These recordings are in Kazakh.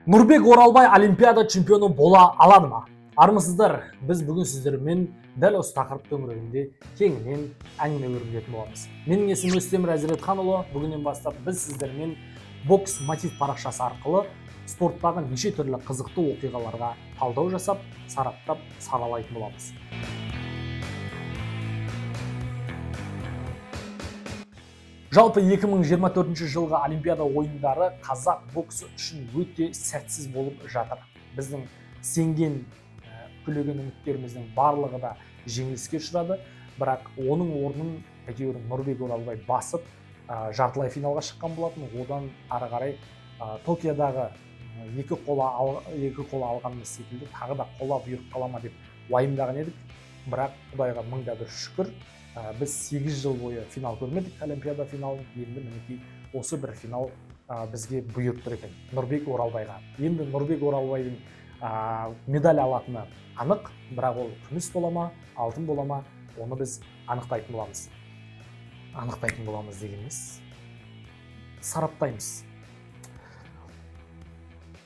Нұрбек Оралбай олимпиада чемпионы бола алады ма? Армысыздар, біз бүгін сіздермен дәл осы тақырып төңірегінде кеңінен әңгіме өрбітетін боламыз. Менің есімім Рүстем Әзіретханұлы. Бүгіннен бастап біз сіздермен бокс мотив парақшасы арқылы спорттағы неше түрлі қызықты оқиғаларға талдау жасап, сараптап, саралайтын боламыз. Жалпы 2024 жылғы олимпиада ойындары қазақ боксы үшін өте сәтсіз болып жатыр. Біздің сенген, күлеген үміттеріміздің барлығы да жеңіліске ұшырады, бірақ оның орнын әйтеуір Нұрбек Оралбай басып, жартылай финалға шыққан болатын. Одан ары қарай Токиодағы екі қола алғанымыз секілді тағы да қола бұйырып қала ма деп уайымдаған едік. Бірақ Құдайға мыңда бір шүкір, біз 8 жыл бойы финал көрмедік, олимпиада финалын. Енді мінекей осы бір финал бізге бұйырып тұр екен, Нұрбек Оралбайға. Енді Нұрбек Оралбайдың медаль алатыны анық, бірақ ол күміс бола ма, алтын бола ма, оны біз анықтайтын боламыз. Анықтайтын боламыз дегеніміз, сараптаймыз.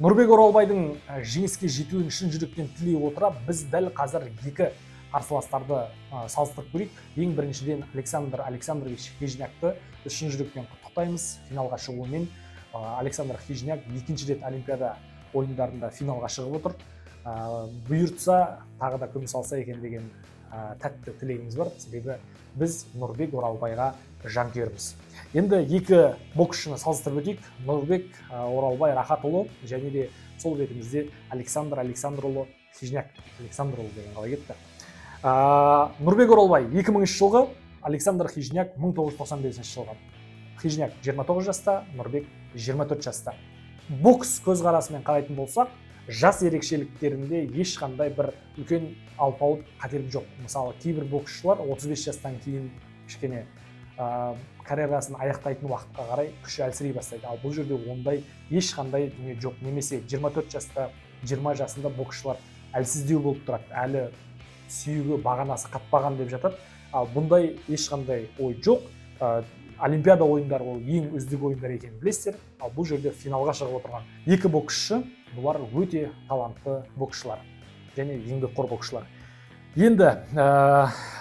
Нұрбек Оралбайдың жеңіске жетуін шын жүректен тілей отыра, біз дәл қазір екі қарсыластарды салыстырып көрейік. Ең біріншіден Александр Александрович Хижнякты біз шын жүректен құттықтаймыз финалға шығуымен. Александр Хижняк екінші рет олимпиада ойындарында финалға шығып отыр. Бұйыртса, тағы да күміс алса екен деген тәтті тілегіміз бар. Себебі біз Нұрбек Оралбайға жанкүйерміз. Енді екі боксшыны салыстырып өтейік. Нұрбек Оралбай Рахатұлы және де сол бетімізде Александр Александрұлы Хижняк. Александрұлы деген қалай кетті. Нұрбек Оралбай 2000 жылғы, Александр Хижняк 1995 жылғы. Хижняк 29 жаста, Нұрбек 24 жаста. Бокс көзқарасымен қарайтын болсақ, жас ерекшеліктерінде ешқандай бір үлкен алпауыт қателік жоқ. Мысалы, кейбір боксшылар 35 жастан кейін кішкене карьерасын аяқтайтын уақытқа қарай күші әлсірей бастайды. Ал бұл жерде ондай ешқандай дүние жоқ. Немесе 24 жаста, 20 жасында боксшылар әлсіздеу болып тұрады. Әлі сүйегі бағанасы қатпаған деп жатады. Ал бұндай ешқандай ой жоқ. Олимпиада ойындары ол ең үздік ойындар екенін білесіздер. Ал бұл жерде финалға шығып отырған екі боксшы, бұлар өте талантты боксшылар және еңбекқор боксшылар. Енді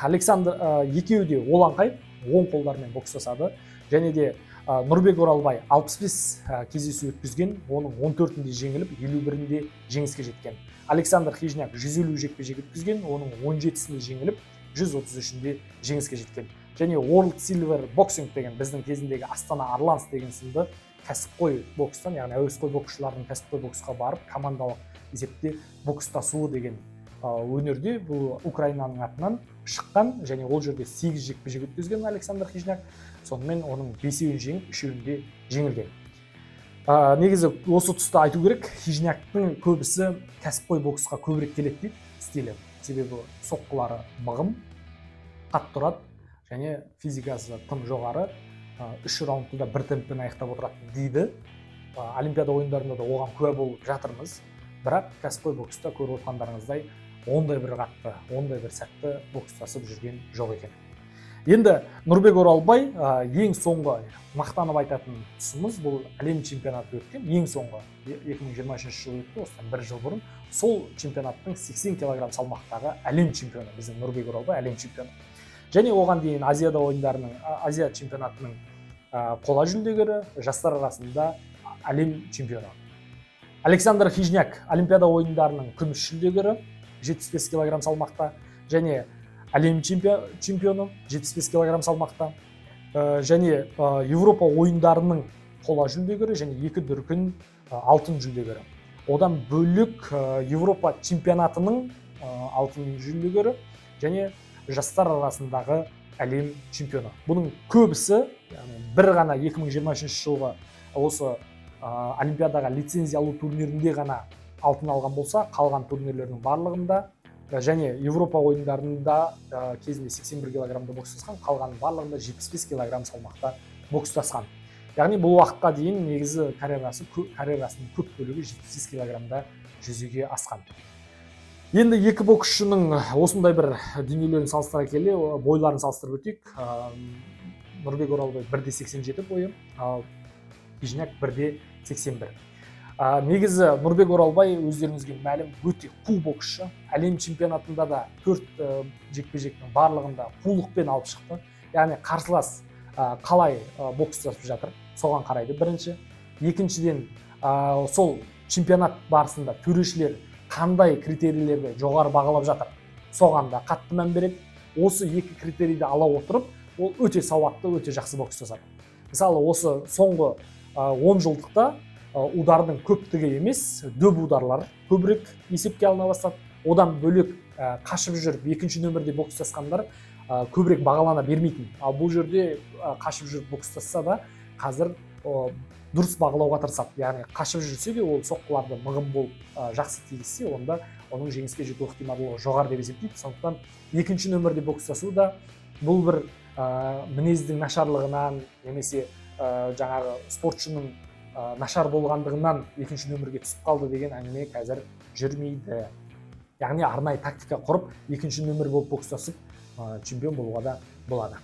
Александр екеуі де олаңқай, оң қолдармен бокстасады. Және де Нұрбек Оралбай 65 кездесу өткізген, оның 14-інде жеңіліп, 51-інде жеңіске жеткен. Александр Хижняк 150 жекпе-жек өткізген, оның 17-сінде жеңіліп, 133-інде жеңіске жеткен. Және World Silver Boxing деген біздің кезіндегі Астана Арланс деген сынды кәсіпқой бокстан, яғни әуесқой боксшылардың кәсіпқой боксқа барып, командалық есепте бокстасуы деген өнерде бұл Украинаның атынан шыққан, және ол жерде 8 жекпе-жек өткізген Александр Хижняк. Сонымен оның 5-еуін жеңіп, 3-еуінде жеңілген. Негізі осы тұста айту керек, Хижняктың көбісі кәсіпқой боксқа көбірек келеді дейді, стилі. Себебі соққылары мығым, қатты тұрады және физикасы тым жоғары, 3 раундты да бір темппен аяқтап отырады дейді. Олимпиада ойындарында да оған куә болып жатырмыз. Бірақ кәсіпқой бокста көріп отырғандарыңыздай ондай бір қатты, ондай бір сәтті бокстасып жүрген жоқ екен. Енді Нұрбек Оралбай ең соңғы мақтанып айтатын тұсымыз бұл әлем чемпионаты өткен. Ең соңғы 2023 жылы өтті, осыдан бір жыл бұрын. Сол чемпионаттың 80 кг салмақтағы әлем чемпионы, біздің Нұрбек Оралбай әлем чемпионы. Және оған дейін Азияда ойындарының, Азия чемпионатының қола жүлдегері, жастар арасында әлем чемпионы. Александр Хижняк олимпиада ойындарының күміс жүлдегері 75 кг салмақта, және әлем чемпионы 75 кг салмақта, және Европа ойындарының қола жүлдегері және 2 дүркін алтын жүлдегері. Одан бөлік Европа чемпионатының алтын жүлдегері және жастар арасындағы әлем чемпионы. Бұның көбісі бір ғана 2023 жылғы осы олимпиадаға лицензия алу турнирінде ғана алтын алған болса, қалған турнирлердің барлығында және Европа ойындарында кезінде 81 кг бокстасқан, қалған барлығында 75 кг салмақта бокстасқан. Яғни бұл уақытқа дейін негізі карьерасының көп бөлігі 76 кг-да жүзеге асқан. Енді екі боксшының осындай бір дүниелерін салыстыра келе, бойларын салыстырып өтейік. Нұрбек Оралбай 1,87 бойы, ал Хижняк 1,81. Негізі Нұрбек Оралбай өздеріңізге мәлім өте қу боксшы. Әлем чемпионатында да 4 жекпе-жектің барлығында қулықпен алып шықты. Яғни қарсылас қалай бокстасып жатыр, соған қарайды бірінші. Екіншіден, сол чемпионат барысында төрешілер қандай критерийлерді жоғары бағалап жатыр, соған да қатты мән береді. Осы екі критерийді ала отырып, ол өте сауатты, өте жақсы бокстасады. Мысалы, осы соңғы 10 жылдықта удардың көптігі емес, дөп ударлары көбірек есепке алына бастады. Одан бөлек қашып жүріп екінші нөмірде бокстасқандар көбірек бағалана бермейтін. Ал бұл жерде қашып жүріп бокстасса да қазір дұрыс бағалауға тырысады. Яғни қашып жүрсе де ол соққыларды мығым болып жақсы тигізсе, онда оның жеңіске жету ықтималдығы жоғары деп есептейді. Сондықтан екінші нөмірде бокстасу да бұл бір мінездің нашарлығынан немесе жаңағы спортшының нашар болғандығынан екінші нөмірге түсіп қалды деген әңгіме қазір жүрмейді. Яғни арнайы тактика құрып, екінші нөмір болып бокстасып, чемпион болуға да болады.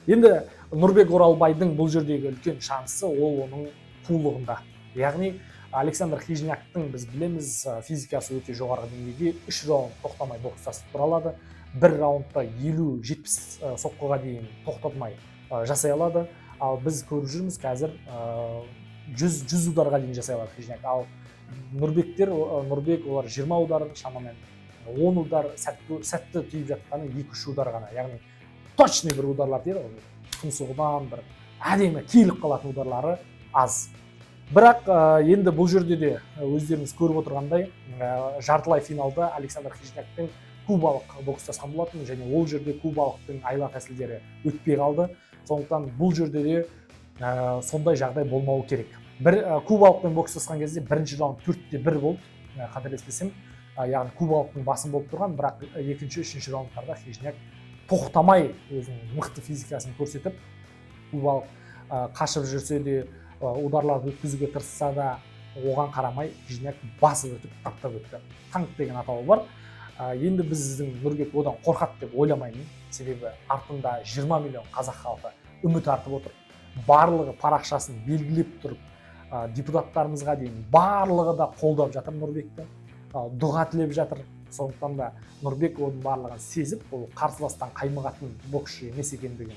Енді Нұрбек Оралбайдың бұл жердегі үлкен шансы ол оның қулығында. Яғни Александр Хижняктың біз білеміз физикасы өте жоғарғы деңгейде 3 раунд тоқтамай бокстасып тұра алады. Бір раундта 50-70 соққыға дейін тоқтатмай жасай алады. Ал біз көріп жүрміз қазір 100 ударға дейін жасай алады Хижняк. Ал Нұрбек олар 20 удар, шамамен 10 удар, сәтті түйіп жатқаны 2-3 удар ғана. Яғни точный бір ударлар дейді, тұмсығынан бір әдемі киіліп қалатын ударлары аз. Бірақ енді бұл жерде де өздеріңіз көріп отырғандай, жартылай финалда Александр Хижняктың кубалық бокстасқан болатын, және ол жерде кубалықтың айла тәсілдері өтпей қалды. Сондықтан бұл жерде де сондай жағдай болмауы керек. Кубалықпен бокстасқан кезде бірінші раунд 4-1 болды, қателеспесем. Яғни кубалықтың басым болып тұрған, бірақ екінші, үшінші раундтарда Хижняк тоқтамай өзінің мықты физикасын көрсетіп, кубалық қашып жүрсе де, ударларды өткізуге тырысса да, оған қарамай Хижняк басып өтіп, таптап өтті. Танк деген атауы бар. Енді біздің Нұрбек одан қорқады деп ойламаймын. Себебі артында 20 миллион қазақ халқы үміт артып отыр. Барлығы парақшасын белгілеп тұрып, депутаттарымызға дейін барлығы да қолдап жатыр Нұрбекті, дұға тілеп жатыр. Сондықтан да Нұрбек оның барлығын сезіп, ол қарсыластан қаймығатын боксшы емес екендігін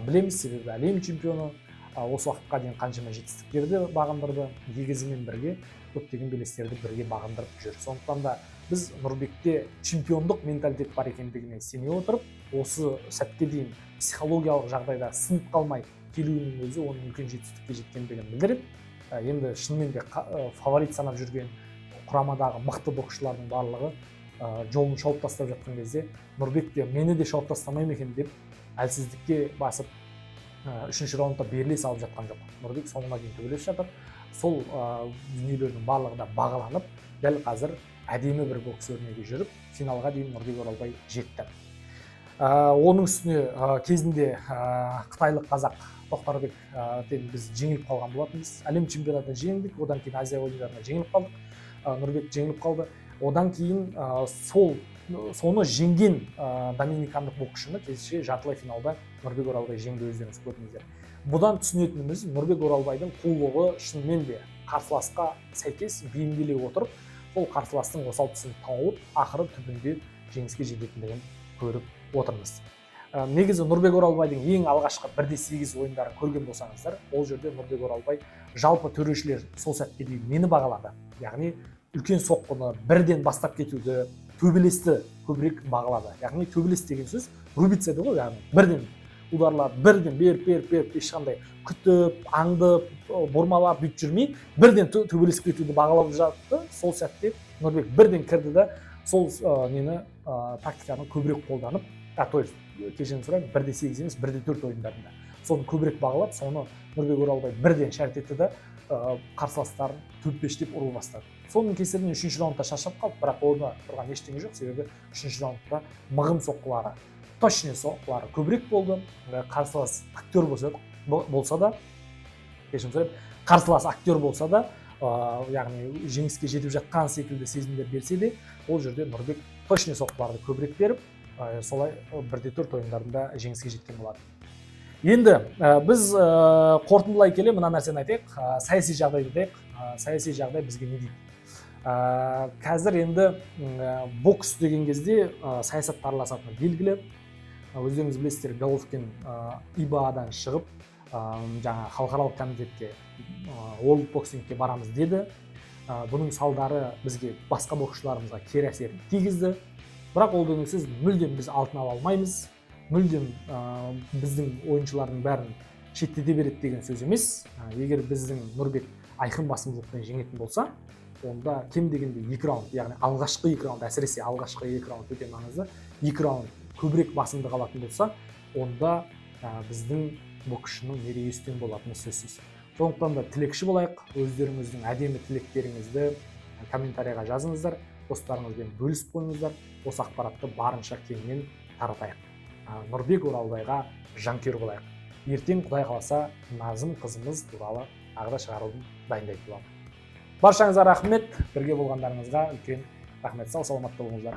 білеміз. Себебі әлем чемпионы осы уақытқа дейін қаншама жетістіктерді бағындырды, егізімен бірге көптеген белестерді бірге бағындырып жүр. Сондықтан да біз Нұрбекте чемпиондық менталитет бар екендігіне сене отырып, осы сәтке дейін психологиялық жағдайда сынып қалмай келуінің өзі оның үлкен жетістікке жеткендігін білдіріп, енді шынымен де фаворит санап жүрген құрамадағы мықты боксшылардың барлығы жолын шауып тастап жатқан кезде, Нұрбек те мені де шауып тастамаймын екен деп әлсіздікке басып, үшінші раундта беріле салып жатқан жоқ. Нұрбек соңына дейін төбелесіп жатыр. Сол дүниелердің барлығы да бағаланып, дәл қазір әдемі бір бокс өрнегі жүріп, финалға дейін Нұрбек Оралбай жетті. Оның үстіне кезінде қытайлық қазақ Тоқтарбектен біз жеңіліп қалған болатынбыз. Әлем чемпионатында жеңілдік, одан кейін Азия ойындарында жеңіліп қалдық. Нұрбек жеңіліп қалды. Одан кейін соны жеңген доминикандық боксшыны кездесуде жартылай финалда Нұрбек Оралбай жеңді, өздеріңіз көрдіңіздер. Бұдан түсінетініміз, Нұрбек Оралбайдың қулығы шынымен де қарсыласқа сәйкес бейімделе отырып, сол қарсыластың осал тұсын тауып, ақыры түбінде жеңіске жететіндігін көріп отырмыз. Негізі Нұрбек Оралбайдың ең алғашқы 1-8 ойындарын көрген болсаңыздар, ол жерде Нұрбек Оралбай жалпы төрешілер сол сәтке дейін нені бағалады? Яғни үлкен соққыны, бірден бастап кетуді, төбелесті көбірек бағалады. Яғни төбелес деген сөз рубица еді ғой, яғни бірден ударлар, бірден беріп, ешқандай күтіп, аңдып, бұрмалап бүйтіп жүрмей, бірден төбелесіп кетуді бағалап жатты. Сол сәтте Нұрбек бірден кірді да, сол тактиканы көбірек қолданып, то есть кешірім сұраймын, 1-8 емес, 1-4 ойындарында соны көбірек бағалап, соны Нұрбек Оралбай бірден шәрт етті да, қарсыластарын төмпештеп ұру бастады. Соның кесірінен 3-ші раундта шаршап қалды, бірақ оны тұрған ештеңе жоқ, себебі 3-ші раундта мығым соққылары, точный соққылары көбірек болды. Қарсылас актер болса да, қарсылас актер болса да, яғни жеңіске жетіп жатқан секілді сезімдер берсе де, ол жерде Нұрбек точный соққыларды көбірек беріп, солай 1-4 ойындарында жеңіске жеткен болады. Енді біз қорытындылай келе мына нәрсені айтайық, саяси жағдайды айтайық. Саяси жағдай бізге не дейді? Қазір енді бокс деген кезде саясатқа араласатыны белгілі. Өздеріңіз білесіздер, Головкин ИБА-дан шығып, жаңа халықаралық комитетке World Boxing'ке барамыз деді. Бұның салдары бізге басқа боксшыларымызға кері әсерін тигізді. Бірақ ол деген сөз мүлдем біз алтын ала алмаймыз, мүлдем біздің ойыншылардың бәрін шеттете береді деген сөз емес. Егер біздің Нұрбек айқын басымдылықпен жеңетін болса, онда кем дегенде 2 раунд, яғни алғашқы 2 раунд, әсіресе алғашқы 2 раунд өте маңызды, 2 раунд көбірек басымдық алатын болса, онда біздің боксшының мерейі үстем болатыны сөзсіз. Сондықтан да тілекші болайық, өздеріңіздің әдемі тілектеріңізді комментарияға жазыңыздар, достарыңызбен бөлісіп қойыңыздар, осы ақпаратты барынша кеңінен таратайық. Нұрбек Оралбайға жанкүйер болайық. Ертең Құдай қаласа Назым қызымыз туралы тағы да шығаруды дайындайтын боламын. Баршаңызға рахмет, бірге болғандарыңызға үлкен рахмет. Сау саламатта болыңыздар.